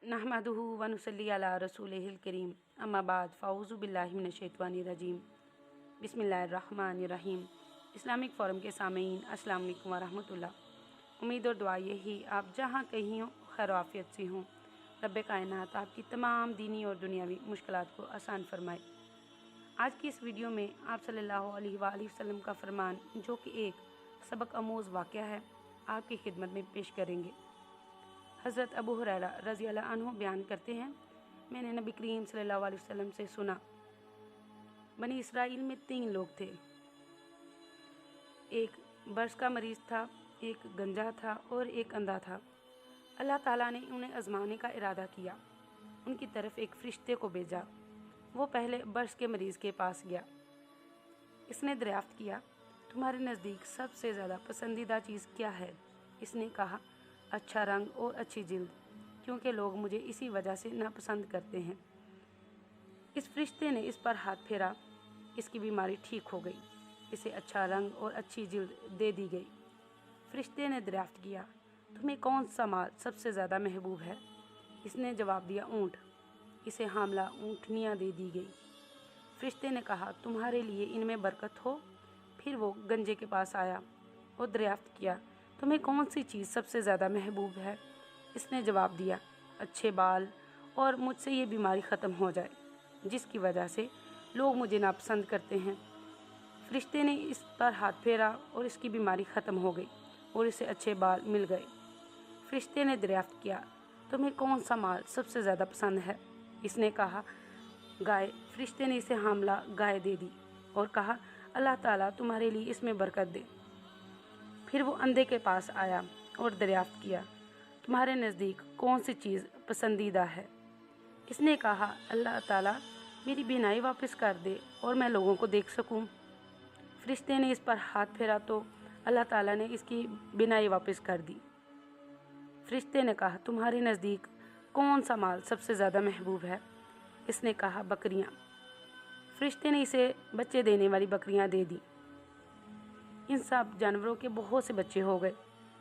नहमदुहु व नुसल्ली अला रसूलिहिल करीम अम्मा बाद फ़ाऊज़ु बिल्लाहि मिनश शैतानिर रजीम बिस्मिल्लाहिर्रहमानिर्रहीम। इस्लामिक फ़ोरम के सामीन अस्सलाम वालेकुम व रहमतुल्लाह। उम्मीद और दुआ यही आप जहाँ कहीं हो खैर आफियत से हों। रब्बे कायनात आपकी तमाम दीनी और दुनियावी मुश्किलात को आसान फरमाए। आज की इस वीडियो में आप सल्लल्लाहु अलैहि वसल्लम का फरमान जो कि एक सबक आमूज़ वाक़या है आपकी खिदमत में पेश करेंगे। हज़रत अबू हुरैरा रज़ी अल्लाह अन्हु बयान करते हैं, मैंने नबी करीम सल्लल्लाहु अलैहि वसल्लम से सुना, बनी इसराइल में 3 लोग थे। एक बर्स का मरीज़ था, एक गंजा था और एक अंधा था। अल्लाह ताला ने उन्हें आज़माने का इरादा किया। उनकी तरफ एक फ़रिश्ते को भेजा। वो पहले बर्स के मरीज़ के पास गया। इसने दरियाफ्त किया, तुम्हारे नज़दीक सबसे ज़्यादा पसंदीदा चीज़ क्या है? इसने कहा, अच्छा रंग और अच्छी जिल्द, क्योंकि लोग मुझे इसी वजह से नापसंद करते हैं। इस फरिश्ते ने इस पर हाथ फेरा, इसकी बीमारी ठीक हो गई। इसे अच्छा रंग और अच्छी जिल्द दे दी गई। फरिश्ते ने दरियाफ्त किया, तुम्हें कौन सा माल सबसे ज़्यादा महबूब है? इसने जवाब दिया, ऊँट। इसे हामला ऊँटनियाँ दे दी गई। फरिश्ते ने कहा, तुम्हारे लिए इनमें बरकत हो। फिर वो गंजे के पास आया और दरियाफ्त किया, तुम्हें कौन सी चीज़ सबसे ज़्यादा महबूब है? इसने जवाब दिया, अच्छे बाल, और मुझसे ये बीमारी ख़त्म हो जाए जिसकी वजह से लोग मुझे नापसंद करते हैं। फरिश्ते ने इस पर हाथ फेरा और इसकी बीमारी ख़त्म हो गई और इसे अच्छे बाल मिल गए। फरिश्ते ने दरियाफ्त किया, तुम्हें कौन सा माल सबसे ज़्यादा पसंद है? इसने कहा, गाय। फरिश्ते ने इसे हामला गाय दे दी और कहा, अल्लाह ताला तुम्हारे लिए इसमें बरकत दे। फिर वो अंधे के पास आया और दरियाफ्त किया, तुम्हारे नज़दीक कौन सी चीज़ पसंदीदा है? इसने कहा, अल्लाह ताला मेरी बीनाई वापस कर दे और मैं लोगों को देख सकूं। फरिश्ते ने इस पर हाथ फेरा तो अल्लाह ताला ने इसकी बीनाई वापस कर दी। फरिश्ते ने कहा, तुम्हारे नज़दीक कौन सा माल सबसे ज़्यादा महबूब है? इसने कहा, बकरियाँ। फरिश्ते ने इसे बच्चे देने वाली बकरियाँ दे दी। इन सब जानवरों के बहुत से बच्चे हो गए,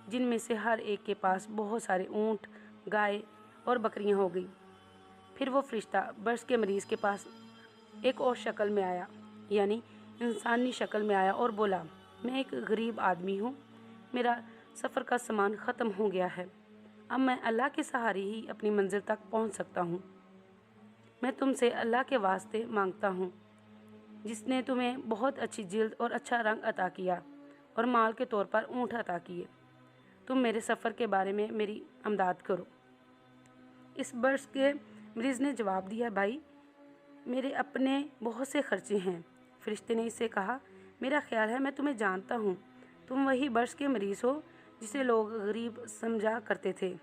जिनमें से हर एक के पास बहुत सारे ऊँट, गाय और बकरियां हो गई। फिर वो फरिश्ता बर्स के मरीज़ के पास एक और शक्ल में आया, यानी इंसानी शक्ल में आया और बोला, मैं एक गरीब आदमी हूँ, मेरा सफ़र का सामान ख़त्म हो गया है। अब मैं अल्लाह के सहारे ही अपनी मंजिल तक पहुँच सकता हूँ। मैं तुमसे अल्लाह के वास्ते मांगता हूँ, जिसने तुम्हें बहुत अच्छी जिल्द और अच्छा रंग अता किया और माल के तौर पर ऊँट अता किए, तुम मेरे सफ़र के बारे में मेरी अमदाद करो। इस बर्स के मरीज़ ने जवाब दिया, भाई मेरे अपने बहुत से खर्चे हैं। फरिश्ते ने इससे कहा, मेरा ख्याल है मैं तुम्हें जानता हूँ, तुम वही बर्स के मरीज़ हो जिसे लोग गरीब समझा करते थे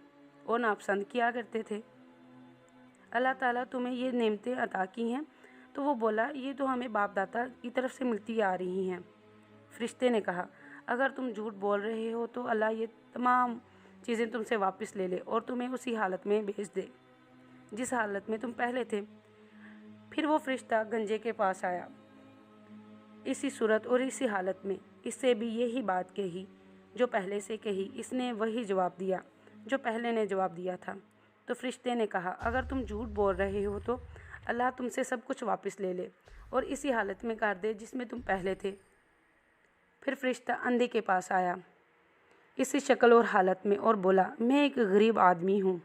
और नापसंद किया करते थे। अल्लाह ताला तुम्हें ये नेमतें अता की हैं। तो वो बोला, ये तो हमें बाप दादा की तरफ से मिलती आ रही हैं। फरिश्ते ने कहा, अगर तुम झूठ बोल रहे हो तो अल्लाह ये तमाम चीज़ें तुमसे वापस ले ले और तुम्हें उसी हालत में भेज दे जिस हालत में तुम पहले थे। फिर वो फरिश्ता गंजे के पास आया, इसी सूरत और इसी हालत में। इससे भी यही बात कही जो पहले से कही। इसने वही जवाब दिया जो पहले ने जवाब दिया था। तो फरिश्ते ने कहा, अगर तुम झूठ बोल रहे हो तो अल्लाह तुमसे सब कुछ वापस ले ले और इसी हालत में कर दे जिसमें तुम पहले थे। फिर फरिश्ता अंधे के पास आया, इसी शक्ल और हालत में, और बोला, मैं एक गरीब आदमी हूँ,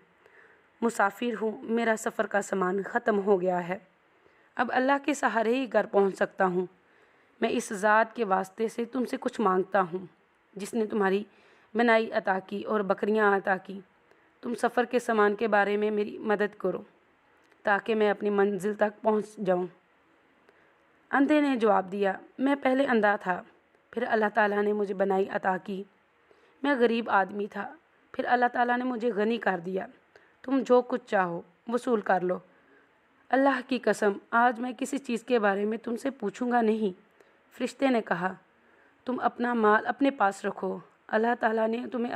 मुसाफिर हूँ, मेरा सफ़र का सामान ख़त्म हो गया है। अब अल्लाह के सहारे ही घर पहुँच सकता हूँ। मैं इस ज़ात के वास्ते से तुमसे कुछ मांगता हूँ जिसने तुम्हारी बनाई अता की और बकरियाँ अता की। तुम सफ़र के सामान के बारे में मेरी मदद करो ताकि मैं अपनी मंजिल तक पहुँच जाऊँ। अंधे ने जवाब दिया, मैं पहले अंधा था, फिर अल्लाह ताला ने मुझे बनाई अता की। मैं गरीब आदमी था, फिर अल्लाह ताला ने मुझे गनी कर दिया। तुम जो कुछ चाहो वसूल कर लो। अल्लाह की कसम, आज मैं किसी चीज़ के बारे में तुमसे पूछूंगा नहीं। फरिश्ते ने कहा, तुम अपना माल अपने पास रखो। अल्लाह ताला ने तुम्हें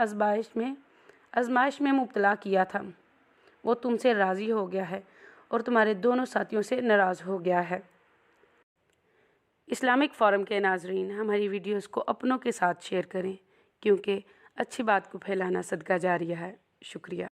आजमाइश में मुब्तला किया था। वो तुमसे राज़ी हो गया है और तुम्हारे दोनों साथियों से नाराज़ हो गया है। इस्लामिक फ़ोरम के नाज़रीन, हमारी वीडियोस को अपनों के साथ शेयर करें, क्योंकि अच्छी बात को फैलाना सदका जारिया है। शुक्रिया।